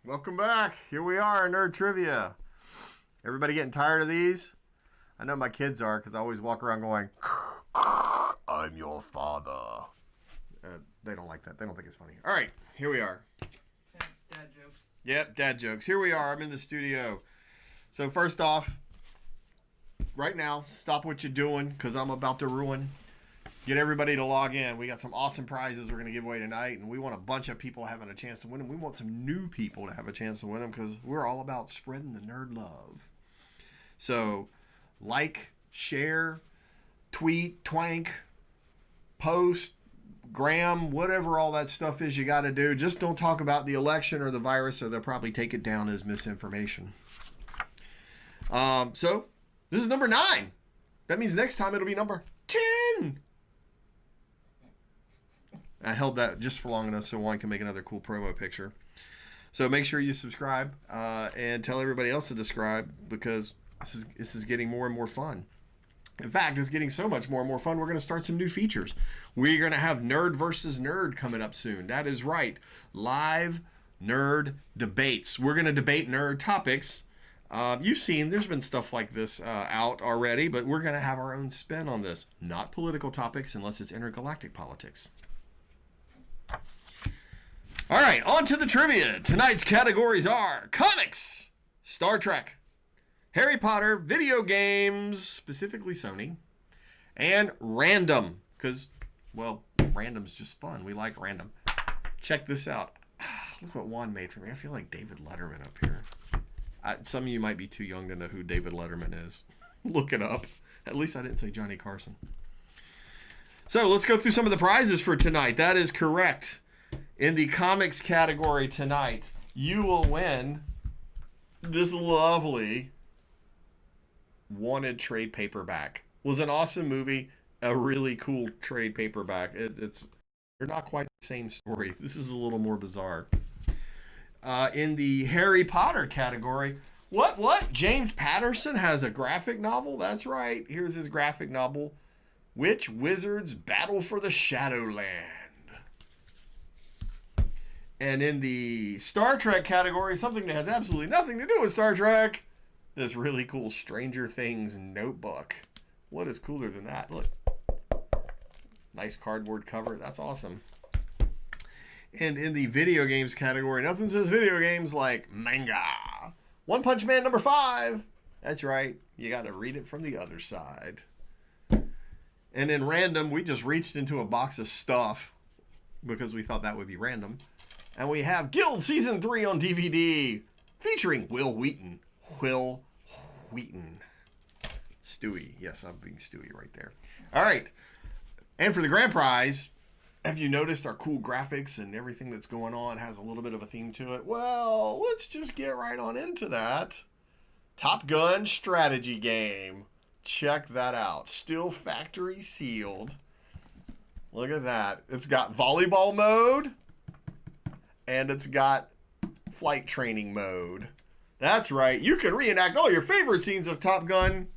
Welcome back. Here we are, Nerd Trivia. Everybody getting tired of these? I know my kids are because I always walk around going, I'm your father. They don't like that. They don't think it's funny. All right, here we are. Dad jokes. Yep, dad jokes. Here we are. I'm in the studio. So first off, right now, stop what you're doing because I'm about to ruin. Get everybody to log in. We got some awesome prizes we're going to give away tonight, and we want a bunch of people having a chance to win them. We want some new people to have a chance to win them because we're all about spreading the nerd love. So, like, share, tweet, twank, post, gram, whatever all that stuff is you got to do. Just don't talk about the election or the virus, or they'll probably take it down as misinformation. So, this is number 9. That means next time it'll be number 10. I held that just for long enough so Juan can make another cool promo picture. So make sure you subscribe and tell everybody else to subscribe because this is getting more and more fun. In fact, it's getting so much more and more fun, we're going to start some new features. We're going to have Nerd versus Nerd coming up soon. That is right. Live nerd debates. We're going to debate nerd topics. You've seen there's been stuff like this out already, but we're going to have our own spin on this. Not political topics unless it's intergalactic politics. All right, on to the trivia. Tonight's categories are comics, Star Trek, Harry Potter, video games, specifically Sony, and random, because, well, random's just fun. We like random. Check this out. Look what Juan made for me. I feel like David Letterman up here. Some of you might be too young to know who David Letterman is. Look it up. At least I didn't say Johnny Carson. So let's go through some of the prizes for tonight. That is correct. In the comics category tonight, you will win this lovely Wanted trade paperback. Was an awesome movie, a really cool trade paperback. They're not quite the same story. This is a little more bizarre. In the Harry Potter category, what? James Patterson has a graphic novel? That's right. Here's his graphic novel, Witch Wizards Battle for the Shadowland. And in the Star Trek category, something that has absolutely nothing to do with Star Trek, this really cool Stranger Things notebook. What is cooler than that? Look. Nice cardboard cover. That's awesome. And in the video games category, nothing says video games like manga. One Punch Man number 5. That's right. You got to read it from the other side. And in random, we just reached into a box of stuff because we thought that would be random. And we have Guild Season 3 on DVD featuring Will Wheaton. Will Wheaton. Stewie. Yes, I'm being Stewie right there. All right. And for the grand prize, have you noticed our cool graphics and everything that's going on has a little bit of a theme to it? Well, let's just get right on into that. Top Gun strategy game. Check that out. Still factory sealed. Look at that. It's got volleyball mode. And it's got flight training mode. That's right. You can reenact all your favorite scenes of Top Gun.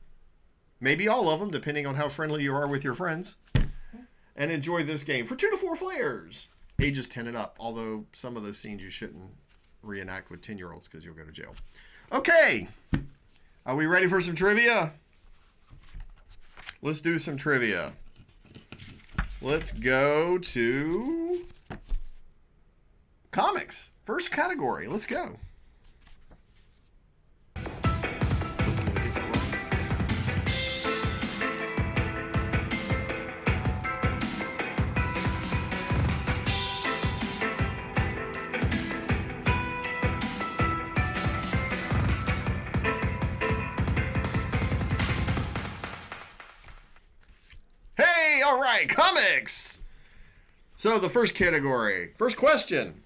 Maybe all of them, depending on how friendly you are with your friends. And enjoy this game for 2 to 4 players. Ages 10 and up. Although some of those scenes you shouldn't reenact with 10-year-olds because you'll go to jail. Okay. Are we ready for some trivia? Let's do some trivia. Let's go to comics. First category. Let's go. Hey, all right, comics. So the first category. First question.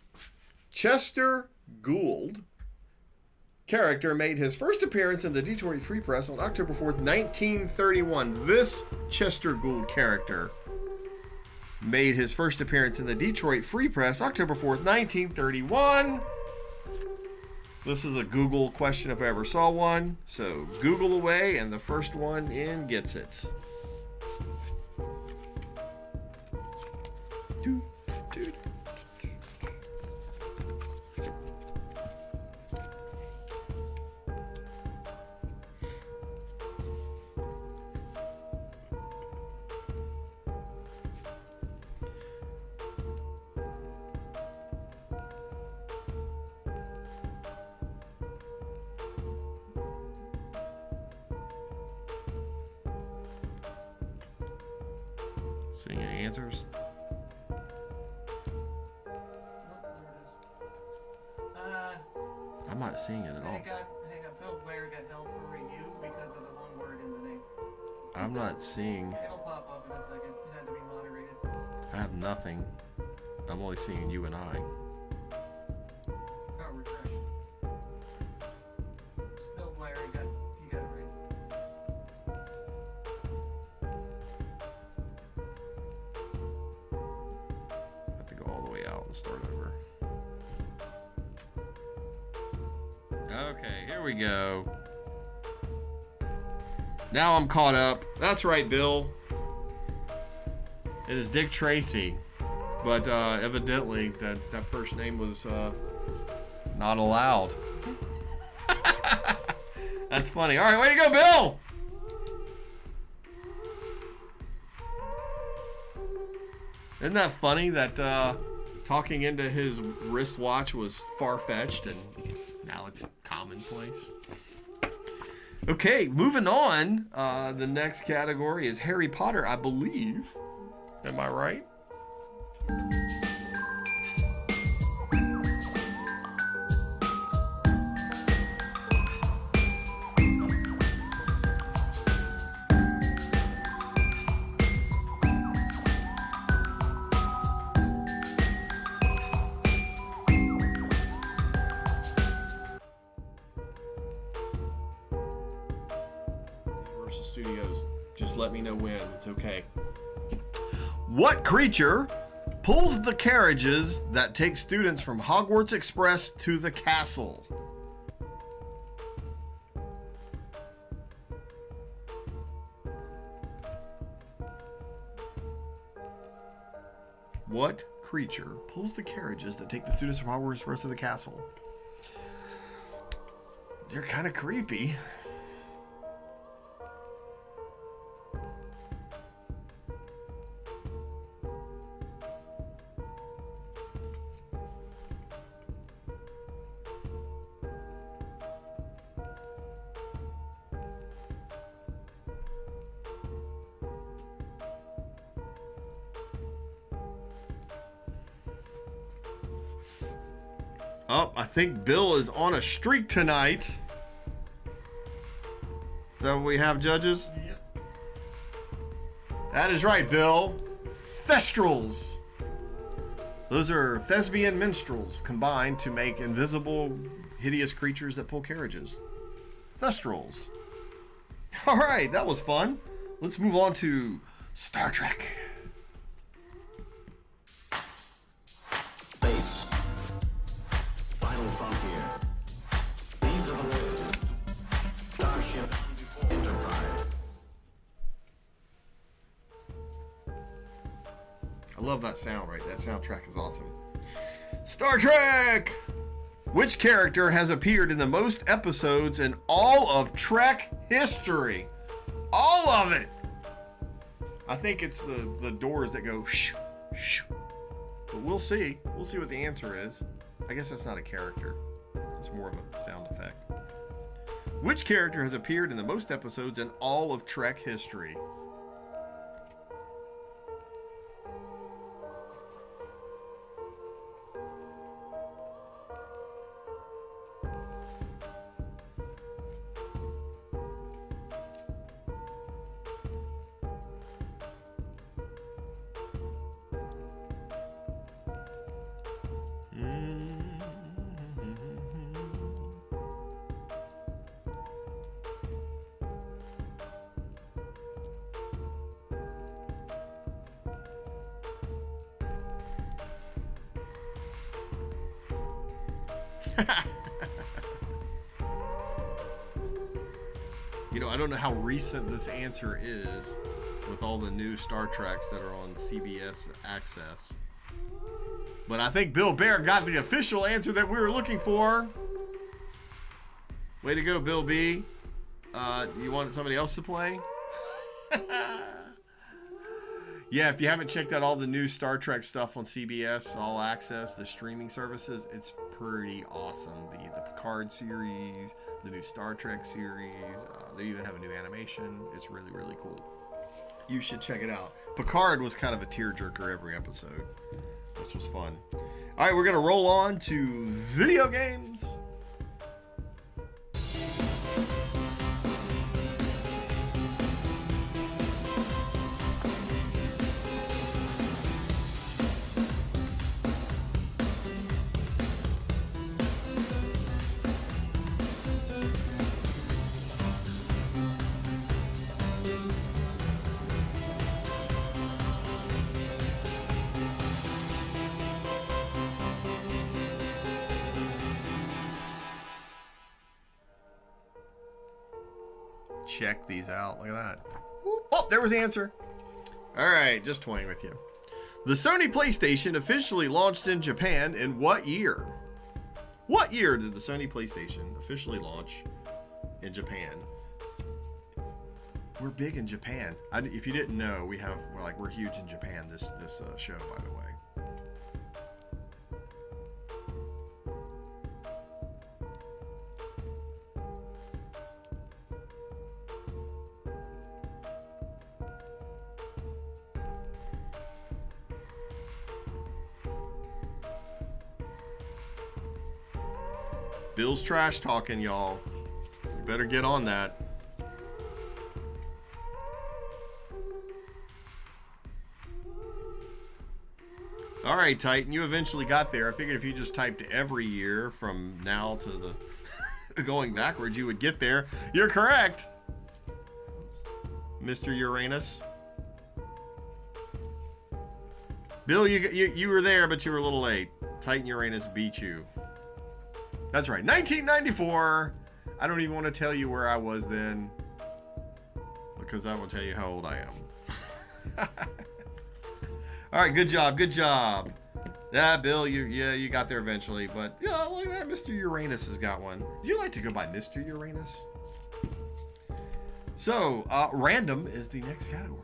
Chester Gould character made his first appearance in the Detroit Free Press on October 4th, 1931. This Chester Gould character made his first appearance in the Detroit Free Press October 4th, 1931. This is a Google question if I ever saw one. So Google away, and the first one in gets it. Seeing any answers? Oh, there it is. I'm not seeing it at all. Bill Blair got held for review because of the one word in the name. I'm not seeing. It'll pop up in a second. It had to be moderated. I have nothing. I'm only seeing you and I. Oh, refresh. Bill Blair, you got it right. I have to go all the way out and start over. Okay, here we go. Now I'm caught up. That's right, Bill. It is Dick Tracy. But evidently that first name was not allowed. That's funny. All right, way to go, Bill! Isn't that funny that talking into his wristwatch was far-fetched and now it's commonplace? Okay, moving on. The next category is Harry Potter, I believe. Am I right? Universal Studios, just let me know when. It's okay. What creature pulls the carriages that take students from Hogwarts Express to the castle? What creature pulls the carriages that take the students from Hogwarts Express to the castle? They're kind of creepy. Oh, I think Bill is on a streak tonight. Is that what we have, judges? Yep. That is right, Bill. Thestrals. Those are thespian minstrels combined to make invisible, hideous creatures that pull carriages. Thestrals. All right, that was fun. Let's move on to Star Trek. Space. Final frontier. These are the words. Starship Enterprise. I love that sound, right? That soundtrack is awesome. Star Trek! Which character has appeared in the most episodes in all of Trek history? All of it! I think it's the doors that go shh, shh. But we'll see. We'll see what the answer is. I guess that's not a character. It's more of a sound effect. Which character has appeared in the most episodes in all of Trek history? You know, I don't know how recent this answer is with all the new Star Treks that are on CBS Access. But I think Bill Bear got the official answer that we were looking for. Way to go, Bill B. You want somebody else to play? Yeah, if you haven't checked out all the new Star Trek stuff on CBS All Access, the streaming services, it's pretty awesome. The Picard series, the new Star Trek series, they even have a new animation. It's really, really cool. You should check it out. Picard was kind of a tearjerker every episode, which was fun. All right, we're going to roll on to video games. Check these out. Look at that. Oh, there was the answer. All right, just toying with you. The Sony PlayStation officially launched in Japan in what year? What year did the Sony PlayStation officially launch in Japan? We're big in Japan. If you didn't know, we're huge in Japan. This show, by the way. Bill's trash talking, y'all. You better get on that. All right, Titan, you eventually got there. I figured if you just typed every year from now to the going backwards, you would get there. You're correct, Mr. Uranus. Bill, you were there, but you were a little late. Titan Uranus beat you. That's right, 1994. I don't even want to tell you where I was then, because I will tell you how old I am. All right, good job, good job. Yeah, Bill, you got there eventually, but yeah, look at that, Mr. Uranus has got one. Do you like to go by Mr. Uranus? So, random is the next category.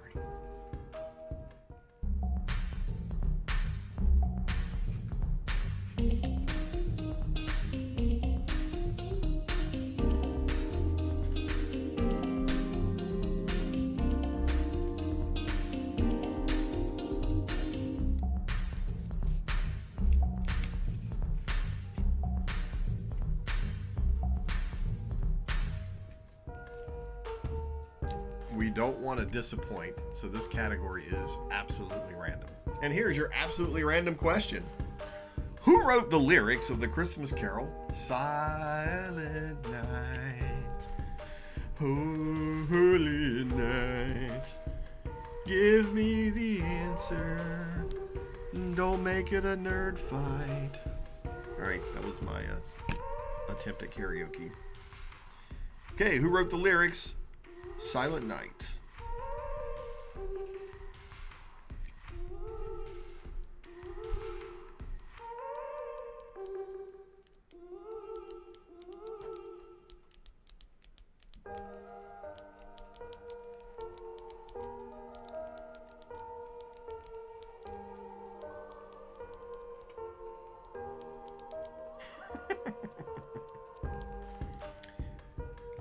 We don't want to disappoint, so this category is absolutely random. And here's your absolutely random question. Who wrote the lyrics of the Christmas carol, Silent Night, Holy Night? Give me the answer, don't make it a nerd fight. All right, that was my attempt at karaoke. Okay, who wrote the lyrics? Silent Night.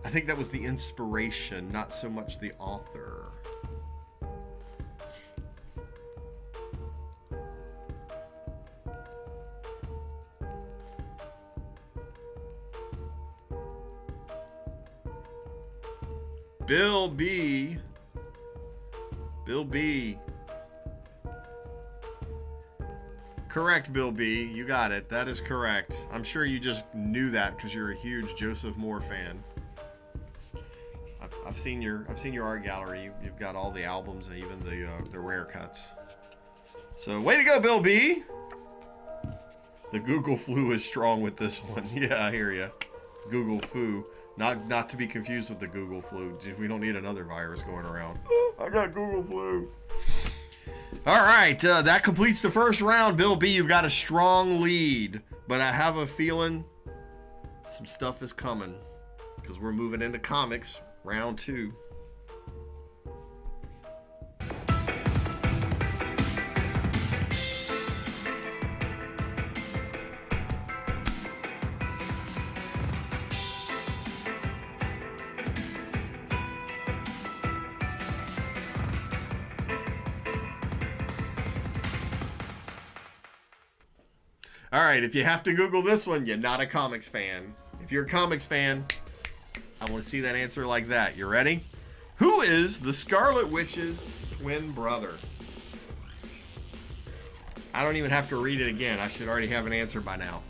I think that was the inspiration, not so much the author. Bill B. Bill B. Correct, Bill B. You got it. That is correct. I'm sure you just knew that because you're a huge Joseph Moore fan. I've seen your art gallery. You've got all the albums and even the rare cuts. So way to go, Bill B. The Google flu is strong with this one. Yeah, I hear ya. Google flu, not to be confused with the Google flu. We don't need another virus going around. I got Google flu. All right, that completes the first round. Bill B, you've got a strong lead, but I have a feeling some stuff is coming because we're moving into comics. Round 2. All right, if you have to Google this one, you're not a comics fan. If you're a comics fan, I want to see that answer like that. You ready? Who is the Scarlet Witch's twin brother? I don't even have to read it again. I should already have an answer by now.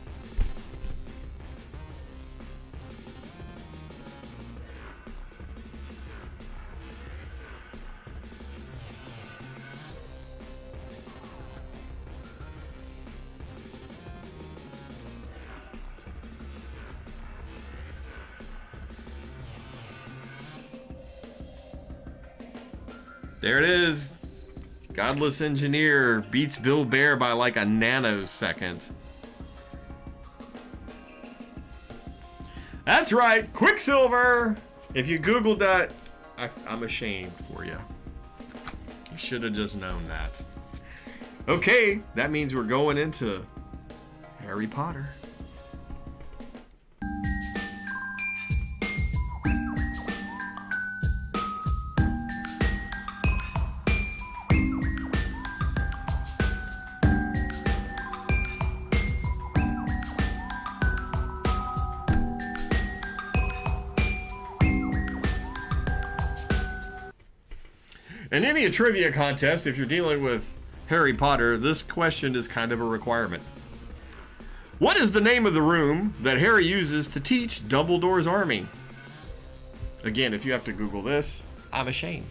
There it is. Godless Engineer beats Bill Bear by like a nanosecond. That's right, Quicksilver. If you Googled that, I'm ashamed for you. You should have just known that. Okay, that means we're going into Harry Potter. In any trivia contest, if you're dealing with Harry Potter, this question is kind of a requirement. What is the name of the room that Harry uses to teach Dumbledore's army? Again, if you have to Google this, I'm ashamed.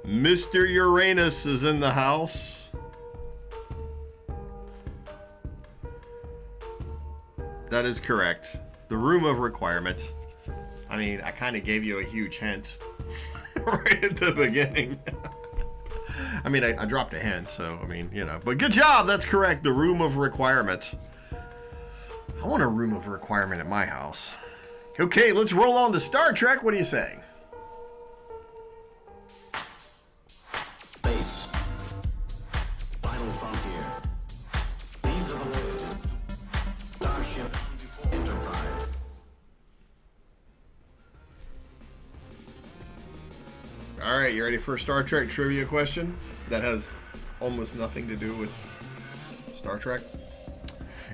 Mr. Uranus is in the house. That is correct. The room of requirement. I mean, I kind of gave you a huge hint right at the beginning. I mean, I dropped a hint, so, I mean, you know. But good job, that's correct. The room of requirement. I want a room of requirement at my house. Okay, let's roll on to Star Trek. What do you say? Space. Final frontier. These are the words. Starship Enterprise. All right, you ready for a Star Trek trivia question that has almost nothing to do with Star Trek?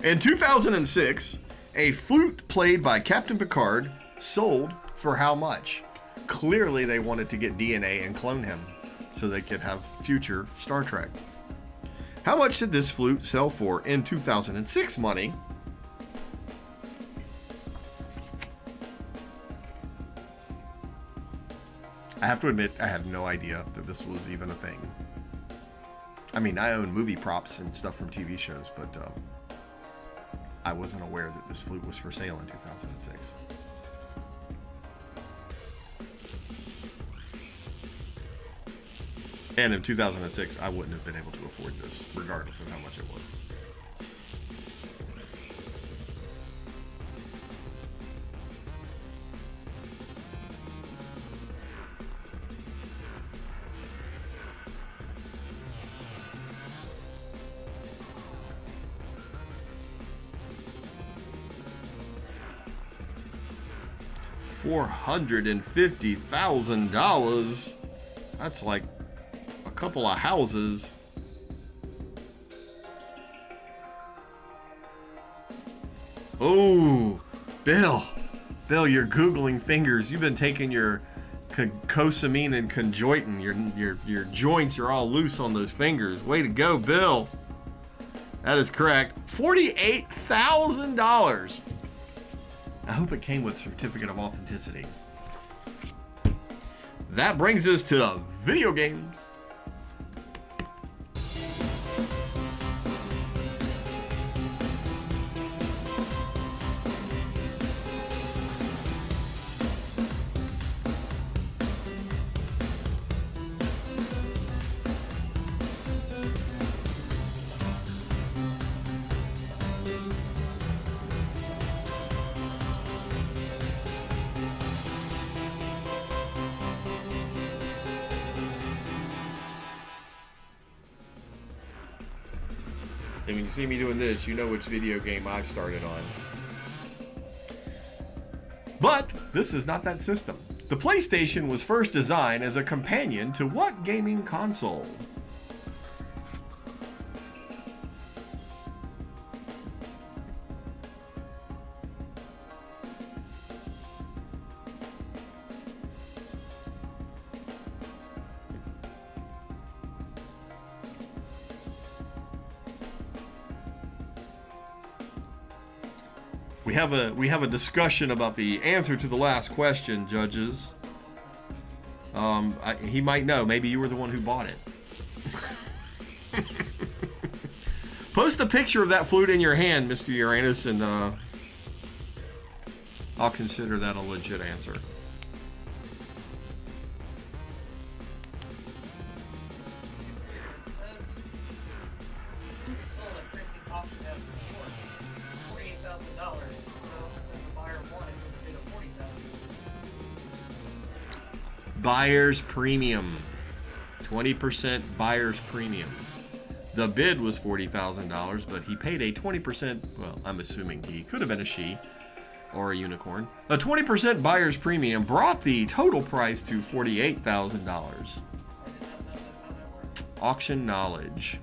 In 2006, a flute played by Captain Picard sold for how much? Clearly, they wanted to get DNA and clone him so they could have future Star Trek. How much did this flute sell for in 2006 money? I have to admit, I had no idea that this was even a thing. I mean, I own movie props and stuff from TV shows, but I wasn't aware that this flute was for sale in 2006. And in 2006, I wouldn't have been able to afford this, regardless of how much it was. $450,000. That's like a couple of houses. Oh, Bill, you're Googling fingers. You've been taking your cosamine and conjointin. Your joints are all loose on those fingers. Way to go, Bill. That is correct. $48,000. I hope it came with certificate of authenticity. That brings us to video games. And when you see me doing this, you know which video game I started on. But this is not that system. The PlayStation was first designed as a companion to what gaming console? We have a discussion about the answer to the last question, judges. He might know. Maybe you were the one who bought it. Post a picture of that flute in your hand, Mr. Uranus, and I'll consider that a legit answer. Buyer's premium. 20% buyer's premium. The bid was $40,000, but he paid a 20%, well, I'm assuming he could have been a she or a unicorn. A 20% buyer's premium brought the total price to $48,000. Auction knowledge.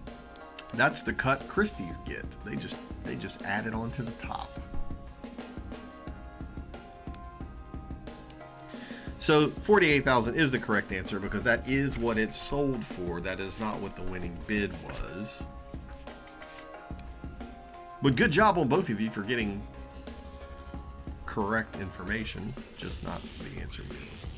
That's the cut Christie's get. They just add it on to the top. So $48,000 is the correct answer because that is what it sold for. That is not what the winning bid was. But good job on both of you for getting correct information, just not the answer we were looking for.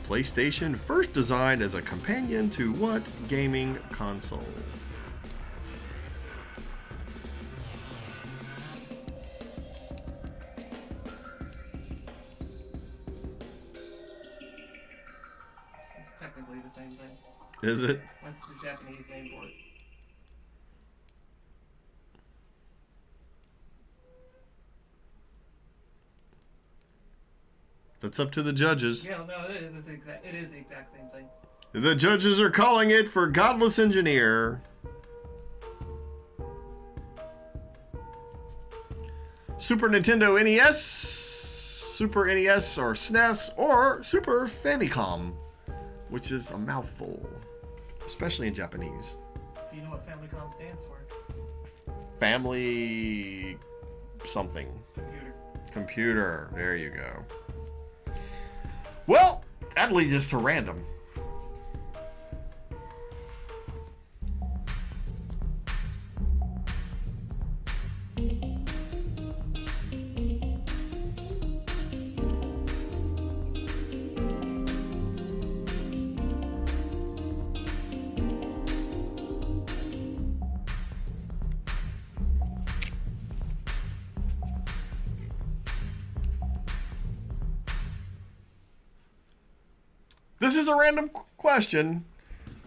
PlayStation first designed as a companion to what gaming console? It's technically the same thing. Is it? That's the Japanese name for it. That's up to the judges. Yeah, no, it is the exact same thing. The judges are calling it for Godless Engineer. Super Nintendo NES, Super NES or SNES, or Super Famicom, which is a mouthful, especially in Japanese. Do you know what Famicom stands for? Family something. Computer. There you go. Well, that leads us to random. This is a random question,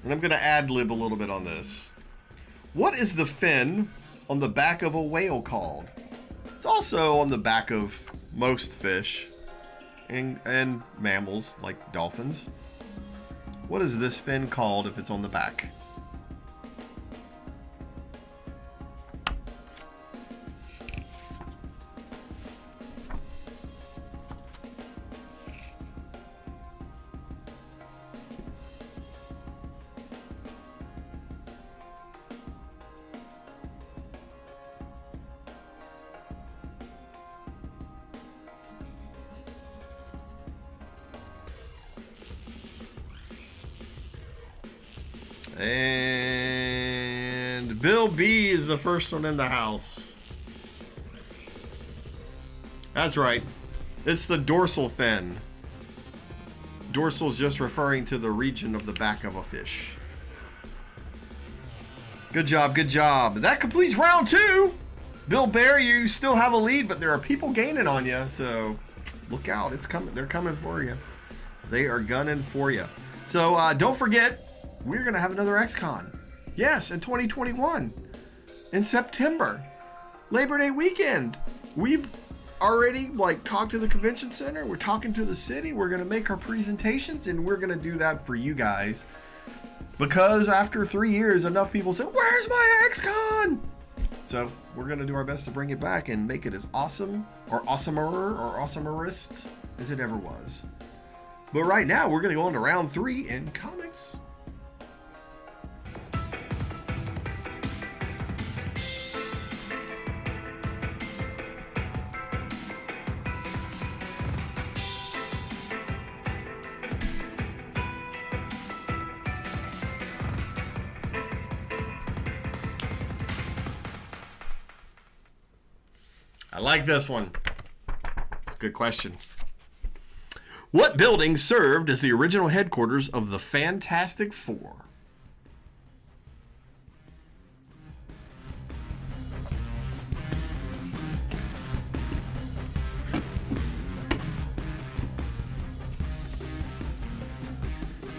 and I'm going to ad-lib a little bit on this. What is the fin on the back of a whale called? It's also on the back of most fish and mammals like dolphins. What is this fin called if it's on the back? And Bill B is the first one in the house. That's right. It's the dorsal fin. Dorsal is just referring to the region of the back of a fish. Good job, good job. That completes round 2. Bill Bear, you still have a lead, but there are people gaining on you, so look out. It's coming. They're coming for you. They are gunning for you. So don't forget, we're going to have another Xcon. Yes, in 2021. In September. Labor Day weekend. We've already talked to the convention center. We're talking to the city. We're going to make our presentations, and we're going to do that for you guys. Because after 3 years, enough people said, "Where's my Xcon?" So we're going to do our best to bring it back and make it as awesome or awesomer or awesomerist as it ever was. But right now, we're going to go on to round 3 in comics. I like this one. It's a good question. What building served as the original headquarters of the Fantastic Four?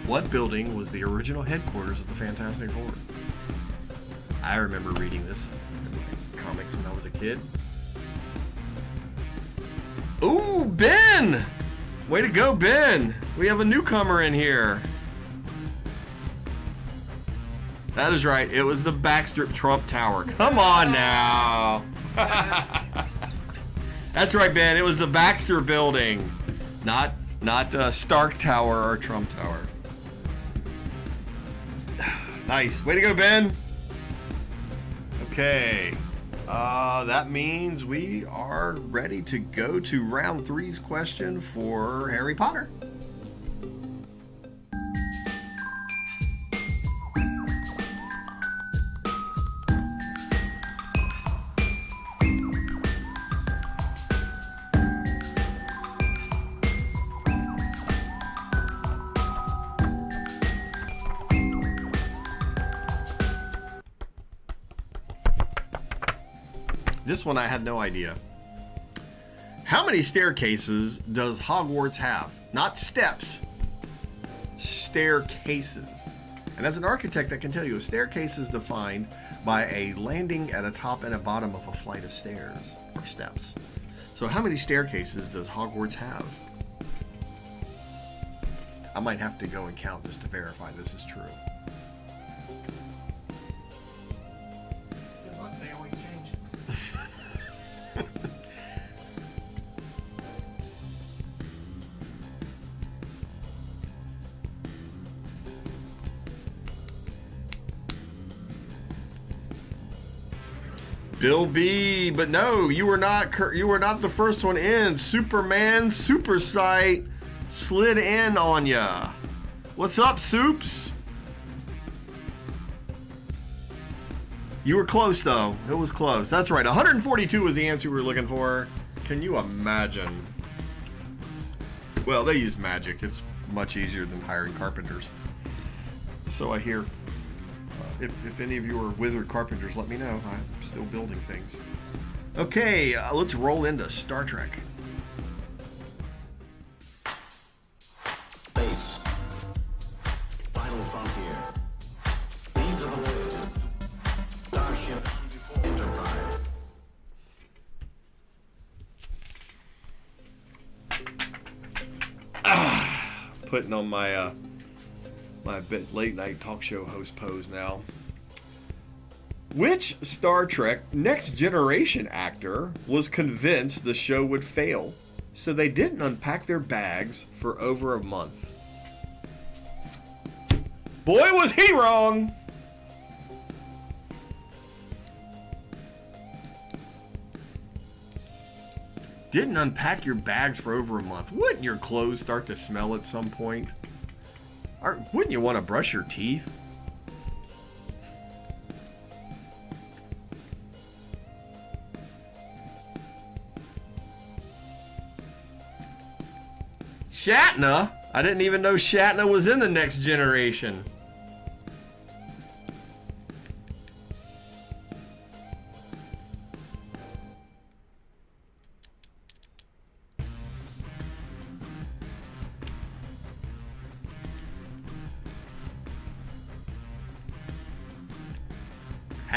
What building was the original headquarters of the Fantastic Four? I remember reading this in my comics when I was a kid. Ooh, Ben! Way to go, Ben! We have a newcomer in here. That is right. It was the Backstrip Trump Tower. Come on now. That's right, Ben. It was the Baxter Building, not Stark Tower or Trump Tower. Nice. Way to go, Ben. Okay. That means we are ready to go to round 3's question for Harry Potter. This one I had no idea. How many staircases does Hogwarts have? Not steps. Staircases. And as an architect, I can tell you a staircase is defined by a landing at a top and a bottom of a flight of stairs or steps. So how many staircases does Hogwarts have? I might have to go and count just to verify this is true. Good luck, they always change. Bill B, but no, you were not the first one in. Superman Super Sight slid in on ya. What's up, Soups? You were close though. It was close. That's right. 142 was the answer we were looking for. Can you imagine? Well, they use magic. It's much easier than hiring carpenters. So I hear. If any of you are wizard carpenters, let me know. I'm still building things. Okay, let's roll into Star Trek. Space. Final frontier. These are the words. Starship Enterprise. Putting on my my late night talk show host pose now. Which Star Trek Next Generation actor was convinced the show would fail, so they didn't unpack their bags for over a month? Boy, was he wrong! Didn't unpack your bags for over a month. Wouldn't your clothes start to smell at some point? Or wouldn't you want to brush your teeth? Shatner? I didn't even know Shatner was in the Next Generation.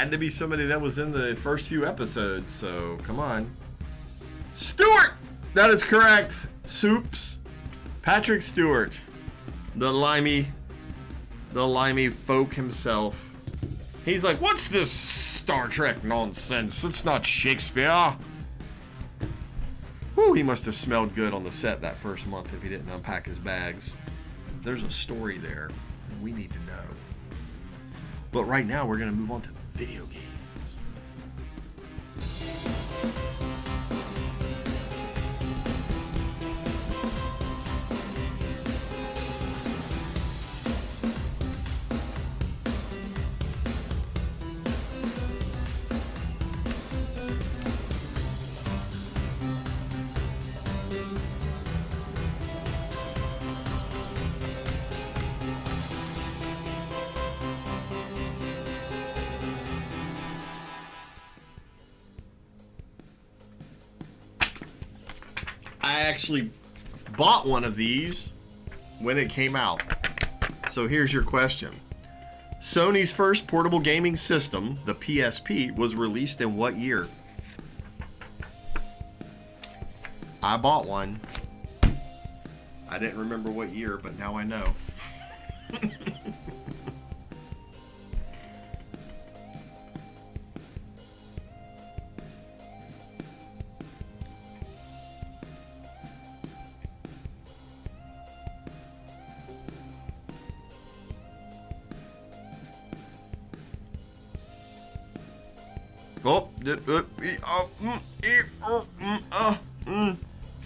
Had to be somebody that was in the first few episodes, so come on. Stewart! That is correct. Soups. Patrick Stewart. The limey folk himself. He's like, what's this Star Trek nonsense? It's not Shakespeare. Whew, he must have smelled good on the set that first month if he didn't unpack his bags. There's a story there we need to know. But right now, we're going to move on to video games. I actually bought one of these when it came out. So here's your question. Sony's first portable gaming system, the PSP, was released in what year? I bought one. I didn't remember what year, but now I know.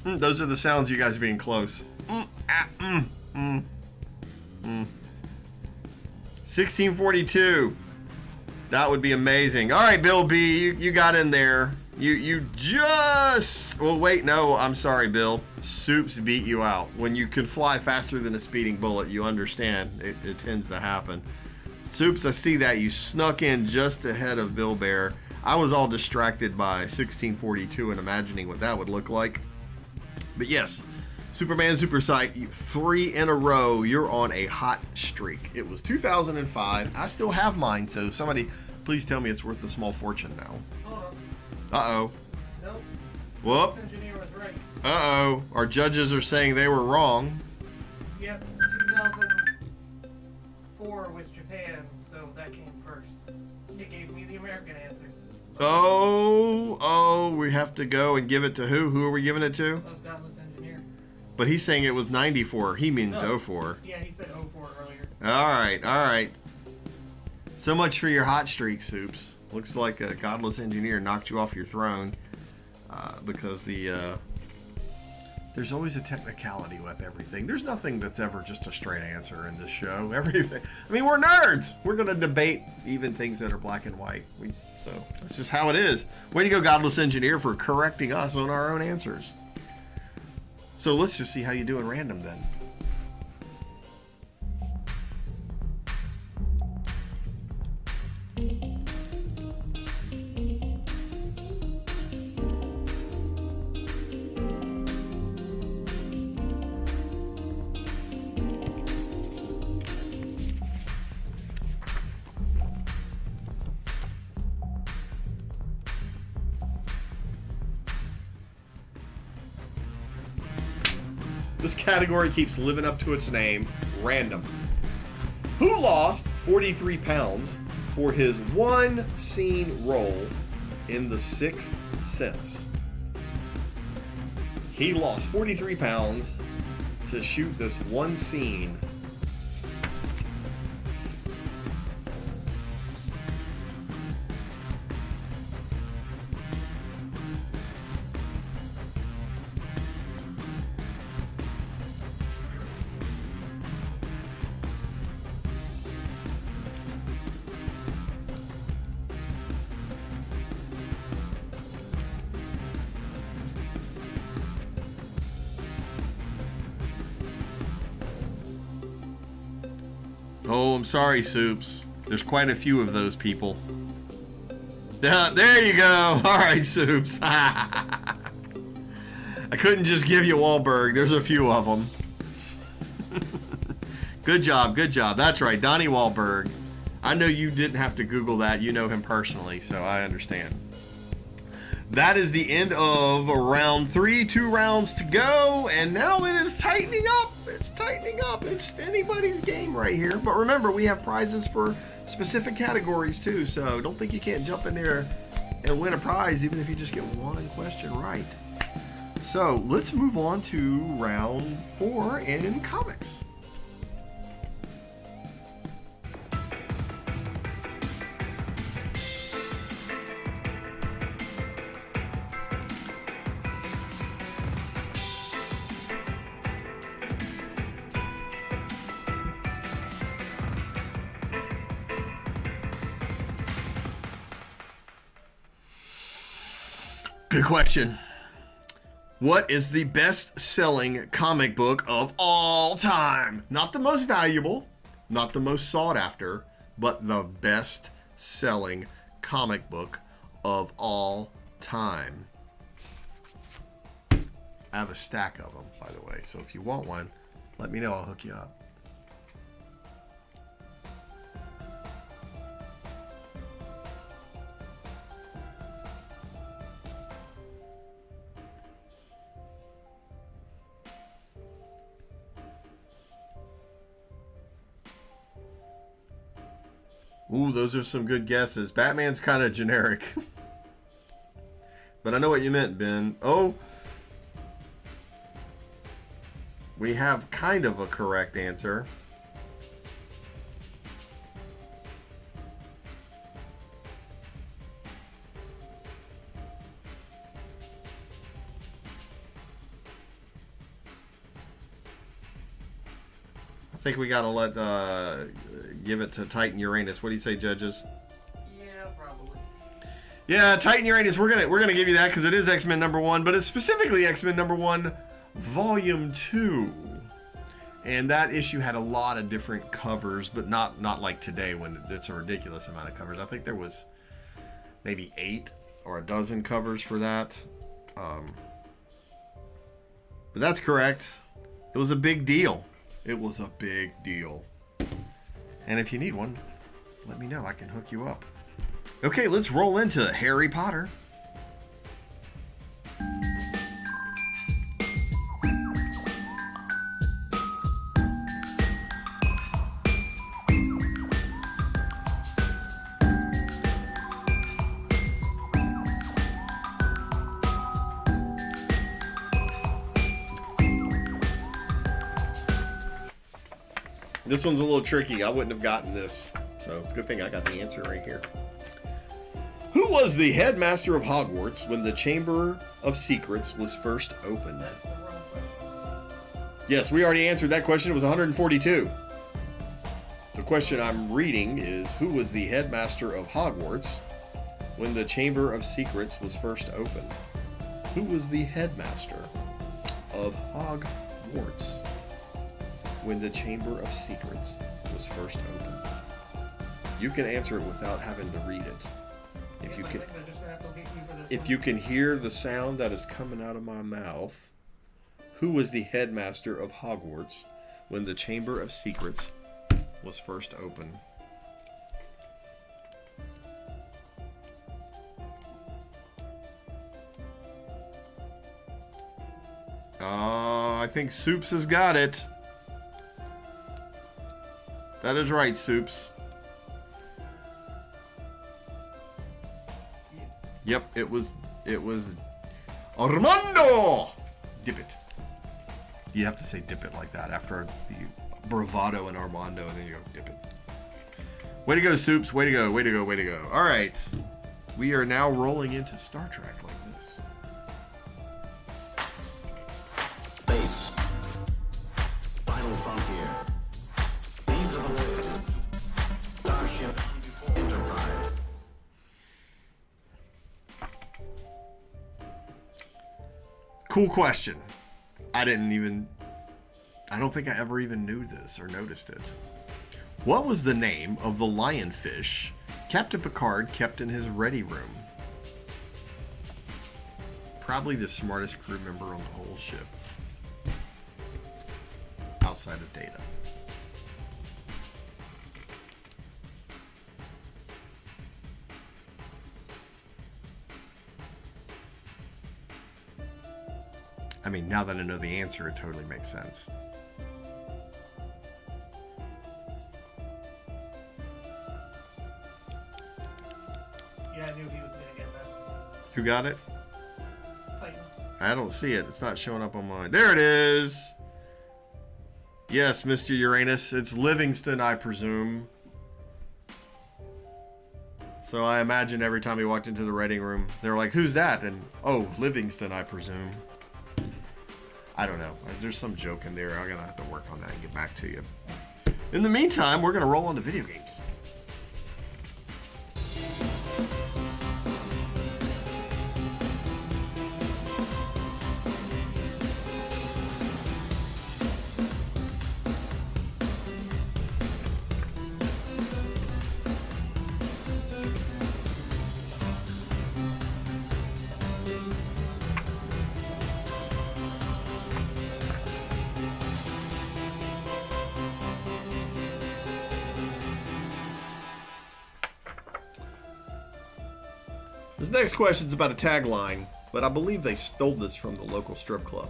Those are the sounds you guys being close. 1642. That would be amazing. All right, Bill B, you got in there. You just... Well, wait, no, I'm sorry, Bill. Soups beat you out. When you can fly faster than a speeding bullet, you understand. It tends to happen. Soups, I see that. You snuck in just ahead of Bill Bear. I was all distracted by 1642 and imagining what that would look like. But yes, Superman Super Sight, 3 in a row. You're on a hot streak. It was 2005. I still have mine, so somebody please tell me it's worth a small fortune now. Hold on. Uh-oh. Nope. Whoop. This engineer was right. Uh-oh. Our judges are saying they were wrong. Yep. 2004 was Japan, so that came first. It gave me the American answer. Oh, we have to go and give it to who? Who are we giving it to? That was Godless Engineer. But he's saying it was 94. He means 04. Yeah, he said 04 earlier. All right. So much for your hot streak, Soups. Looks like a Godless Engineer knocked you off your throne because there's always a technicality with everything. There's nothing that's ever just a straight answer in this show. Everything. I mean, we're nerds. We're going to debate even things that are black and white. So that's just how it is. Way to go, Godless Engineer, for correcting us on our own answers. So let's just see how you do in random then. This category keeps living up to its name, random. Who lost 43 pounds for his one scene role in The Sixth Sense? He lost 43 pounds to shoot this one scene. Oh, I'm sorry, Soups. There's quite a few of those people. There you go. All right, Soups. I couldn't just give you Wahlberg. There's a few of them. Good job. That's right, Donnie Wahlberg. I know you didn't have to Google that. You know him personally, so I understand. That is the end of round 3. 2 rounds to go, and now it is tightening up. It's tightening up. It's anybody's game right here. But remember, we have prizes for specific categories too, so don't think you can't jump in there and win a prize even if you just get one question right. So let's move on to round 4 in comics. Good question. What is the best-selling comic book of all time? Not the most valuable, not the most sought after, but the best-selling comic book of all time. I have a stack of them, by the way, so if you want one, let me know. I'll hook you up. Ooh, those are some good guesses. Batman's kind of generic. But I know what you meant, Ben. Oh. We have kind of a correct answer. I think we gotta let give it to Titan Uranus. What do you say, judges? Yeah, probably. Yeah, Titan Uranus. We're gonna give you that because it is X-Men #1, but it's specifically X-Men #1 Volume 2, and that issue had a lot of different covers, but not like today when it's a ridiculous amount of covers. I think there was maybe 8 or a dozen covers for that. But that's correct. It was a big deal. It was a big deal. And if you need one, let me know. I can hook you up. Okay, let's roll into Harry Potter. This one's a little tricky. I wouldn't have gotten this. So it's a good thing I got the answer right here. Who was the headmaster of Hogwarts when the Chamber of Secrets was first opened? That's the wrong question. Yes, we already answered that question. It was 142. The question I'm reading is, who was the headmaster of Hogwarts when the Chamber of Secrets was first opened? Who was the headmaster of Hogwarts when the Chamber of Secrets was first opened? You can answer it without having to read it. If you can hear the sound that is coming out of my mouth, who was the headmaster of Hogwarts when the Chamber of Secrets was first opened? I think Soups has got it. That is right, Soups. Yep, it was Armando! Dip it. You have to say dip it like that after the bravado and Armando, and then you go dip it. Way to go, Soups. Way to go, way to go, way to go. All right. We are now rolling into Star Trek like this. Space. Final frontier. These are the words. Starship Enterprise. Cool question. I don't think I ever even knew this or noticed it. What was the name of the lionfish Captain Picard kept in his ready room? Probably the smartest crew member on the whole ship. Outside of Data. I mean, now that I know the answer, it totally makes sense. Yeah, I knew he was gonna get that. Who got it? Titan. I don't see it. It's not showing up on mine. There it is. Yes, Mr. Uranus. It's Livingston, I presume. So I imagine every time he walked into the writing room, they were like, who's that? And, oh, Livingston, I presume. I don't know. There's some joke in there. I'm going to have to work on that and get back to you. In the meantime, we're going to roll on to video games. This next question is about a tagline, but I believe they stole this from the local strip club.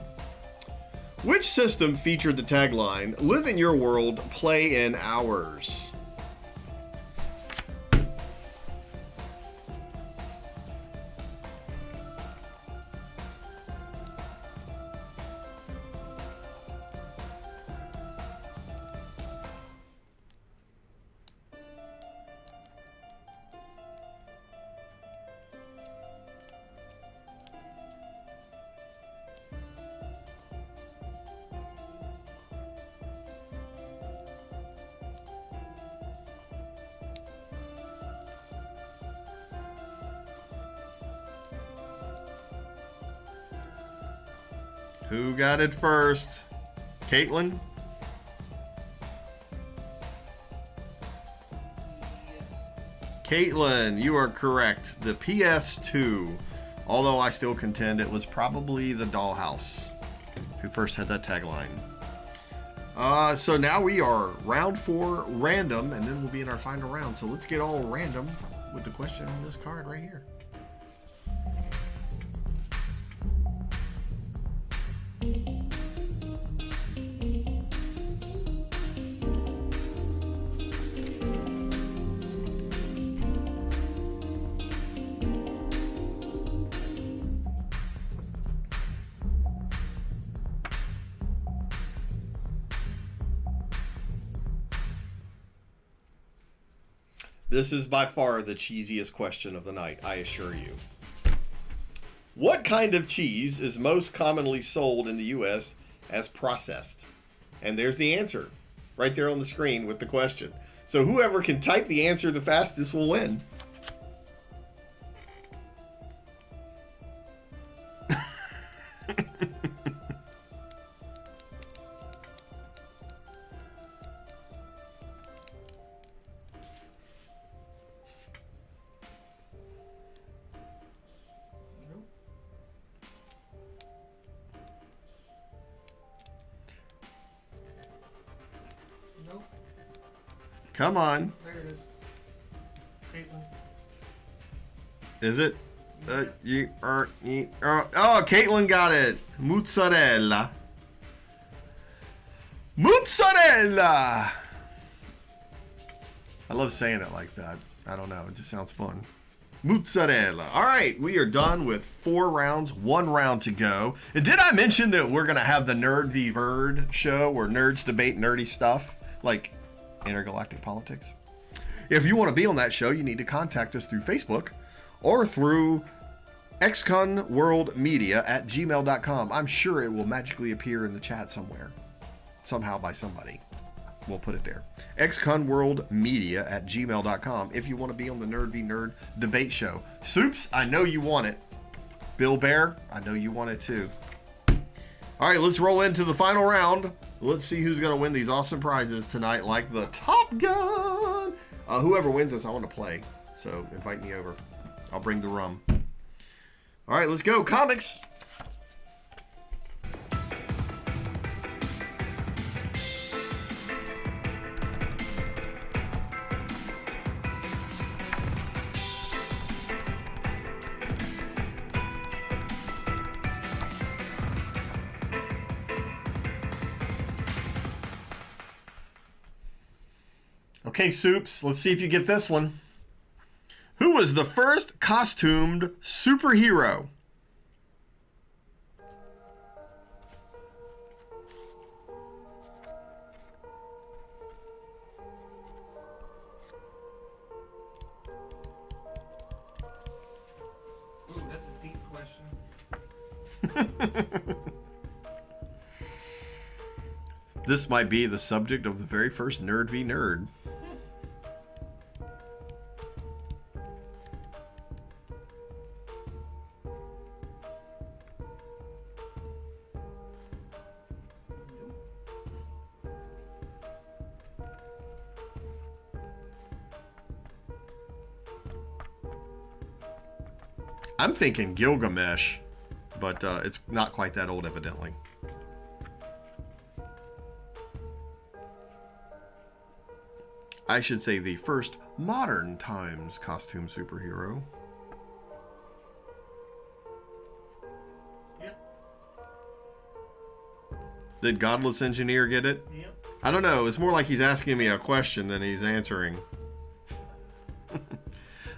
Which system featured the tagline, "Live in your world, play in ours"? Who got it first? Caitlin? Caitlin, you are correct. The PS2. Although I still contend it was probably the Dollhouse who first had that tagline. So now we are round 4 random, and then we'll be in our final round. So let's get all random with the question on this card right here. This is by far the cheesiest question of the night, I assure you. What kind of cheese is most commonly sold in the U.S. as processed? And there's the answer, right there on the screen with the question. So whoever can type the answer the fastest will win. Nope. Come on. There it is. Caitlin. Is it? Oh, Caitlin got it. Mozzarella. Mozzarella. I love saying it like that. I don't know. It just sounds fun. Mozzarella. All right, we are done with 4 rounds, 1 round to go. And did I mention that we're going to have the Nerd v. Verd show where nerds debate nerdy stuff like intergalactic politics? If you want to be on that show, you need to contact us through Facebook or through xconworldmedia@gmail.com. I'm sure it will magically appear in the chat somewhere, somehow by somebody. We'll put it there. xconworldmedia@gmail.com if you want to be on the Nerd v. Nerd debate show. Soups, I know you want it. Bill Bear, I know you want it too. All right, let's roll into the final round. Let's see who's going to win these awesome prizes tonight, like the Top Gun. Whoever wins this, I want to play. So invite me over. I'll bring the rum. All right, let's go. Comics. Okay, Soups, let's see if you get this one. Who was the first costumed superhero? Ooh, that's a deep question. This might be the subject of the very first Nerd v. Nerd. I'm thinking Gilgamesh, but it's not quite that old, evidently. I should say the first modern times costume superhero. Yep. Did Godless Engineer get it? Yep. I don't know. It's more like he's asking me a question than he's answering.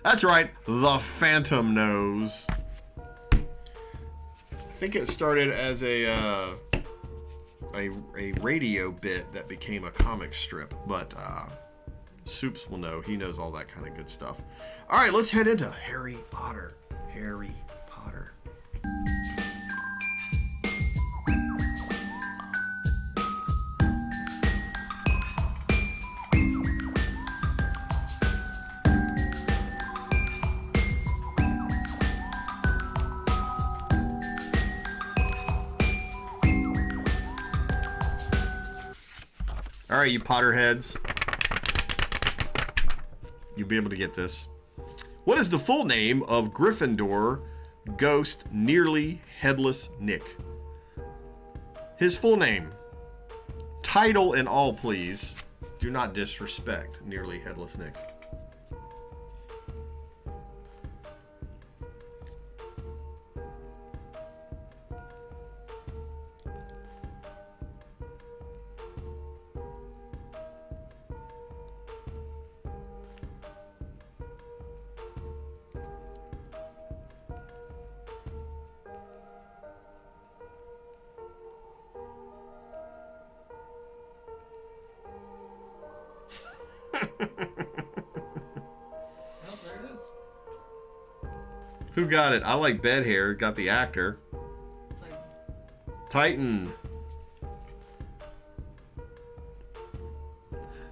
That's right. The Phantom knows. I think it started as a radio bit that became a comic strip, but Soups will know. He knows all that kind of good stuff. All right, let's head into Harry Potter. Harry Potter. All right, you Potterheads. You'll be able to get this. What is the full name of Gryffindor ghost Nearly Headless Nick? His full name. Title and all, please. Do not disrespect Nearly Headless Nick. Well, there it is. Who got it? I like bed hair. Got the actor. Titan.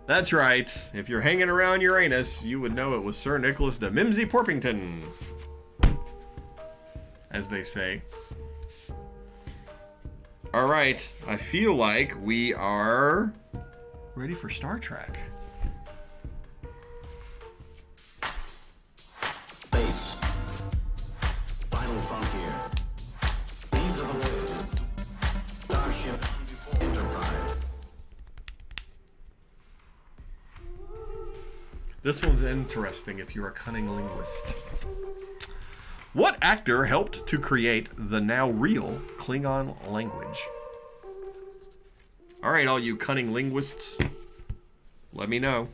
That's right. If you're hanging around Uranus, you would know it was Sir Nicholas de Mimsy Porpington, as they say. All right. I feel like we are ready for Star Trek. Space. Final frontier. These are the words. Starship Enterprise. This one's interesting if you're a cunning linguist. What actor helped to create the now real Klingon language? All right, all you cunning linguists, let me know.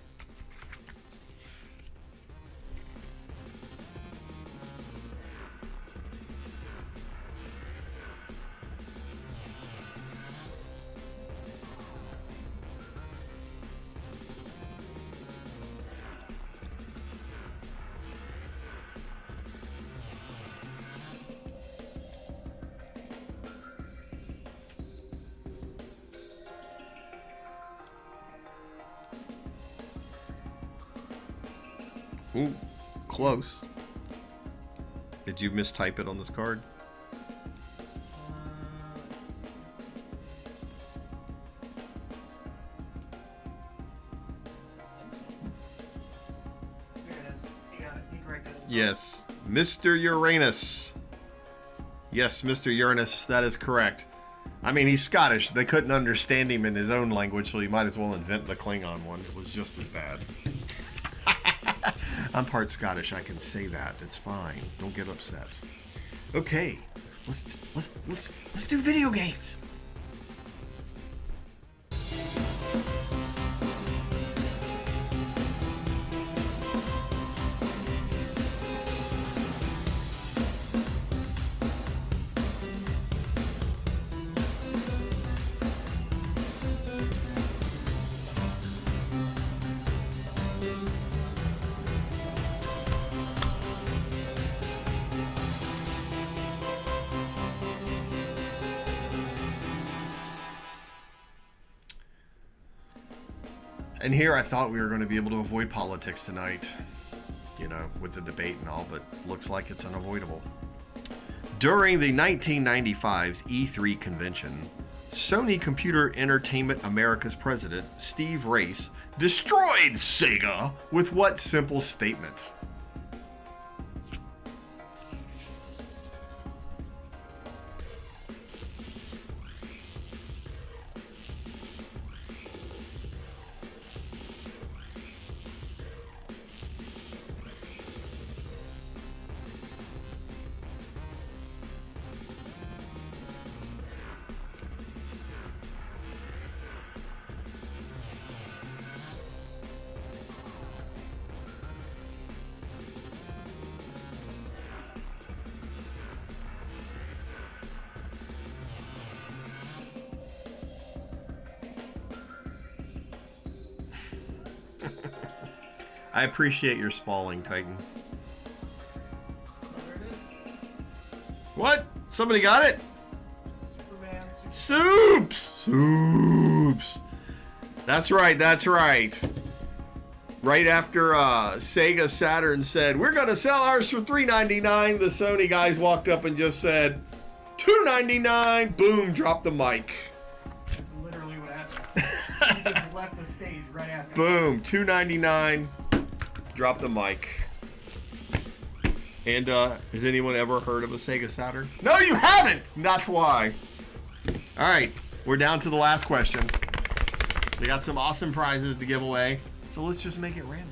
Ooh, close. Did you mistype it on this card? There it is. He got it. He corrected it. Yes, Mr. Uranus. Yes, Mr. Uranus, that is correct. I mean, he's Scottish. They couldn't understand him in his own language, so he might as well invent the Klingon one. It was just as bad. I'm part Scottish. I can say that. It's fine. Don't get upset. Okay, let's do video games. And here I thought we were going to be able to avoid politics tonight, you know, with the debate and all, but looks like it's unavoidable. During the 1995's E3 convention, Sony Computer Entertainment America's president, Steve Race, destroyed Sega with what simple statement? I appreciate your spalling, Titan. There it is. What? Somebody got it? Superman. Soups! That's right, that's right. Right after Sega Saturn said, we're going to sell ours for $3.99, the Sony guys walked up and just said, $2.99, boom, dropped the mic. That's literally what happened. He just left the stage right after. Boom, $2.99, drop the mic. And has anyone ever heard of a Sega Saturn? No, you haven't! That's why. All right, we're down to the last question. We got some awesome prizes to give away, so let's just make it random.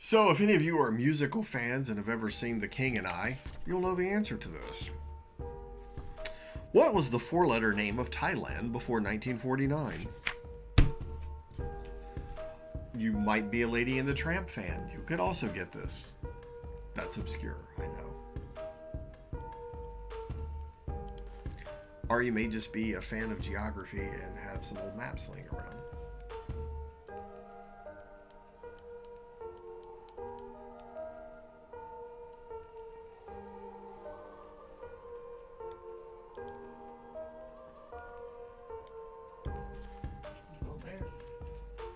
So, if any of you are musical fans and have ever seen The King and I, you'll know the answer to this. What was the four-letter name of Thailand before 1949? You might be a Lady and the Tramp fan. You could also get this. That's obscure, I know. Or you may just be a fan of geography and have some old maps laying around.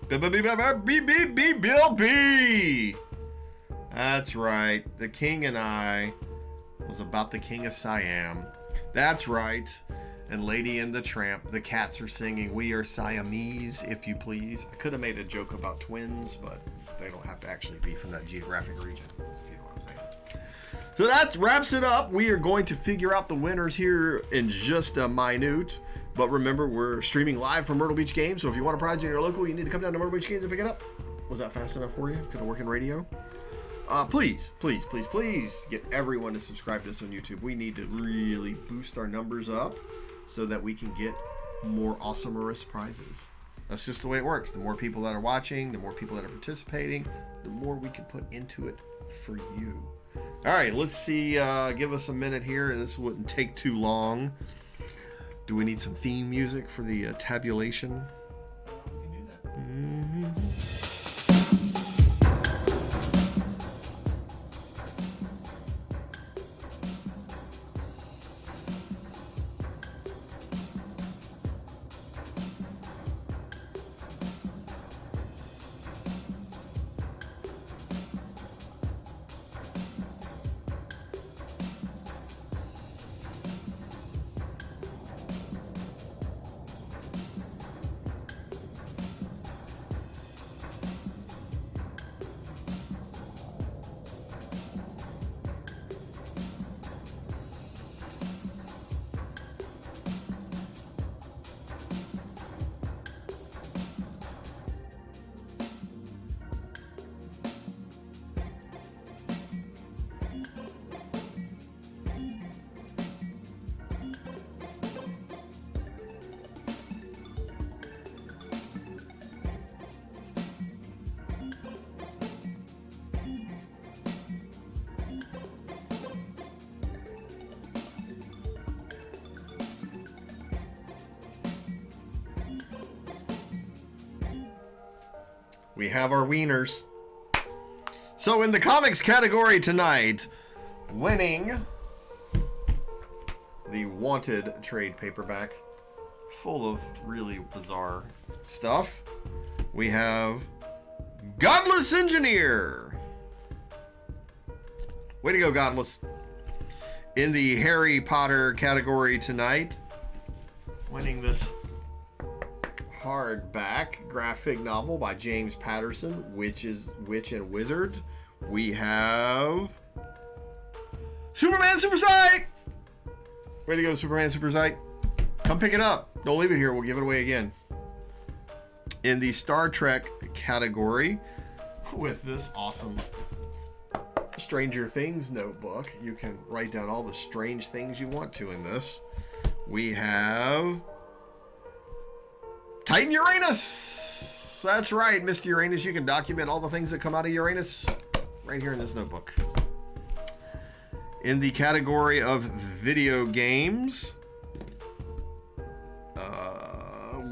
Bill B. That's right. The King and I was about the King of Siam. That's right. And Lady and the Tramp, the cats are singing, we are Siamese, if you please. I could have made a joke about twins, but they don't have to actually be from that geographic region, if you know what I'm saying. So that wraps it up. We are going to figure out the winners here in just a minute. But remember, we're streaming live from Myrtle Beach Games, so if you want a prize in your local, you need to come down to Myrtle Beach Games and pick it up. Was that fast enough for you? Could I work in radio? Please get everyone to subscribe to us on YouTube. We need to really boost our numbers up so that we can get more awesomerous prizes. That's just the way it works. The more people that are watching, the more people that are participating, the more we can put into it for you. All right, let's see. Give us a minute here. This wouldn't take too long. Do we need some theme music for the tabulation? We can do that. Mm-hmm. We have our wieners. So in the comics category tonight, winning the Wanted trade paperback, full of really bizarre stuff, we have Godless Engineer. Way to go, Godless. In the Harry Potter category tonight, winning this hardback graphic novel by James Patterson, Witch and Wizard, we have Superman Super Sight. Way to go, Superman Super Sight. Come pick it up. Don't leave it here. We'll give it away again. In the Star Trek category, with this awesome Stranger Things notebook, you can write down all the strange things you want to in this. We have Titan Uranus. That's right, Mr. Uranus. You can document all the things that come out of Uranus right here in this notebook. In the category of video games,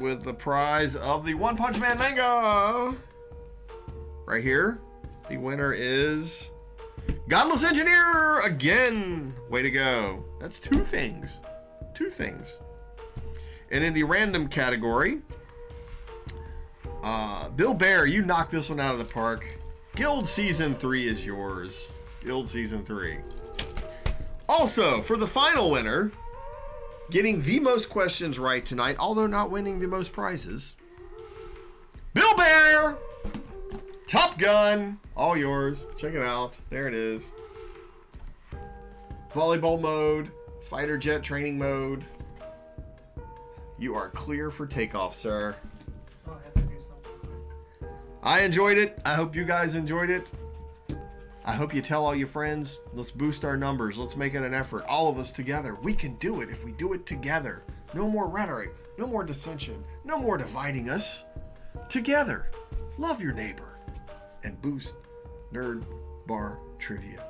with the prize of the One Punch Man manga, right here, the winner is Godless Engineer again. Way to go. That's two things. And in the random category, Bill Bear, you knocked this one out of the park. Guild Season 3 is yours. Guild Season 3. Also, for the final winner, getting the most questions right tonight, although not winning the most prizes, Bill Bear! Top Gun, all yours. Check it out. There it is. Volleyball mode, fighter jet training mode. You are clear for takeoff, sir. Oh, I have to do something quick. I enjoyed it. I hope you guys enjoyed it. I hope you tell all your friends. Let's boost our numbers. Let's make it an effort. All of us together. We can do it if we do it together. No more rhetoric. No more dissension. No more dividing us. Together. Love your neighbor. And boost Nerd Bar Trivia.